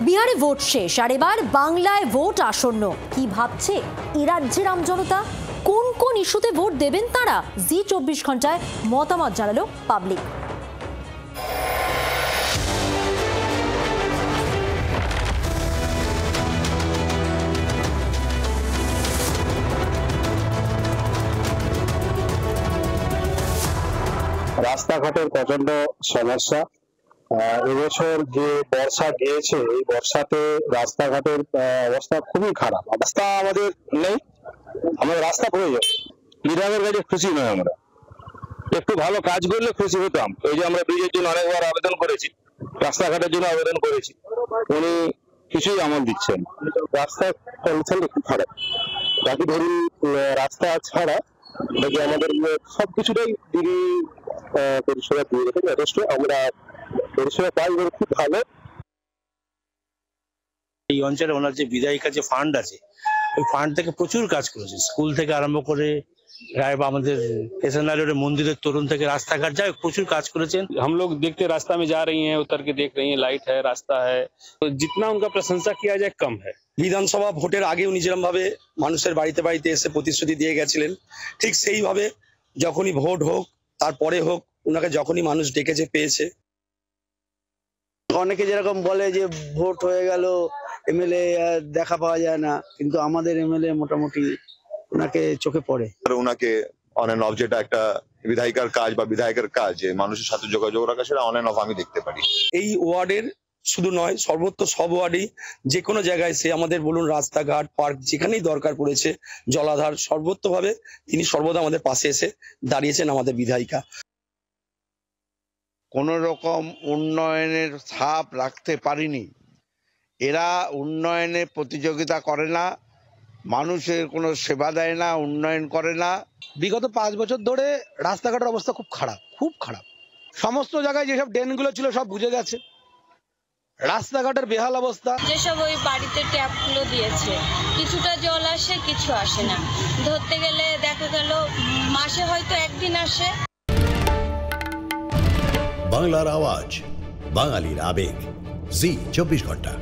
বিহারে ভোট শেষ আর এবার বাংলায় ভোট আসন্ন। কি ভাবছে এই রাজ্যের আমজনতা? কোন কোন ইস্যুতে ভোট দেবেন তারা? জি 24 ঘন্টায় মতামত জানালো পাবলিক। রাস্তাঘাটের প্রচন্ড সমস্যা। এবছর যে বর্ষা গিয়েছে, এই বর্ষাতে রাস্তাঘাটের অবস্থা খুবই খারাপ। রাস্তা আমাদের নেই, আমাদের রাস্তা প্রয়োজন। লিডারের কাছে খুশি নয়, আমরা একটু ভালো কাজ করলে খুশি হতাম। এই যে আমরা ব্রিজের জন্য অনেকবার আবেদন করেছি, রাস্তাঘাটের জন্য আবেদন করেছি, উনি কিছুই আমল দিচ্ছেন। রাস্তার কন্ডিশন খুব খারাপ। বাকি ধরুন রাস্তা ছাড়া বাকি আমাদের সবকিছুটাই দিদি পরিষেবা দিয়ে গেছে যথেষ্ট। আমরা পরিষেবা পাই খুব ভালো। এই অঞ্চলে ওনার যে বিধায়িকা যে ফান্ড আছে, ওই ফান্ড থেকে প্রচুর কাজ করেছে। স্কুল থেকে আরম্ভ করে আমাদের मंदिर तरुण থেকে রাস্তাঘাট যায় প্রচুর কাজ করেছেন। हम लोग देखते रास्ता में जा रही हैं, उतर के देख रही हैं, लाइट है, रास्ता है, तो जितना उनका प्रशंसा किया जाए कम है। বিধানসভা ভোটের আগে উনি যেরকমভাবে মানুষের বাড়িতে বাড়িতে এসে প্রতিশ্রুতি দিয়ে গেছিলেন, ঠিক সেইভাবে যখনই ভোট হোক তারপরে হোক ওনাকে যখনই মানুষ ডেকেছে পেয়েছে। অনেকে যেরকম বলে যে ভোট হয়ে গেল এমএলএ দেখা পাওয়া যায় না, কিন্তু আমাদের এমএলএ মোটামুটি ওনাকে চোখে পড়ে। ওনাকে অন এন্ড অফ যেটা একটা বিধায়িকার কাজ বা বিধায়কের কাজ, যে মানুষের সাথে যোগাযোগ রাখা, সেটা অন এন্ড অফ আমি দেখতে পারি। এই ওয়ার্ডের শুধু নয়, সর্বত্র সব ওয়ার্ডেই যে কোনো জায়গায় সে আমাদের বলুন রাস্তাঘাট পার্ক যেখানেই দরকার পড়েছে, জলাধার, সর্বত্রভাবে তিনি সর্বদা আমাদের পাশে এসে দাঁড়িয়েছেন আমাদের বিধায়িকা। কোন রকম উন্নয়নের ছাপ রাখতে পারিনি। এরা উন্নয়নের প্রতিযোগিতা করে না, মানুষের কোনো সেবা দেয় না, উন্নয়ন করে না। বিগত 5 বছর ধরে রাস্তাঘাটের অবস্থা খুব খারাপ, খুব খারাপ। সমস্ত জায়গায় যেসব ড্রেনগুলো ছিল সব বুঝে গেছে, রাস্তাঘাটের বেহাল অবস্থা। যেসব ওই বাড়িতে ট্যাপগুলো দিয়েছে, কিছুটা জল আসে, কিছু আসে না। ধরতে গেলে দেখা গেল মাসে হয়তো একদিন আসে। বাংলার আওয়াজ, বাঙালির আবেগ, জি 24 ঘন্টা।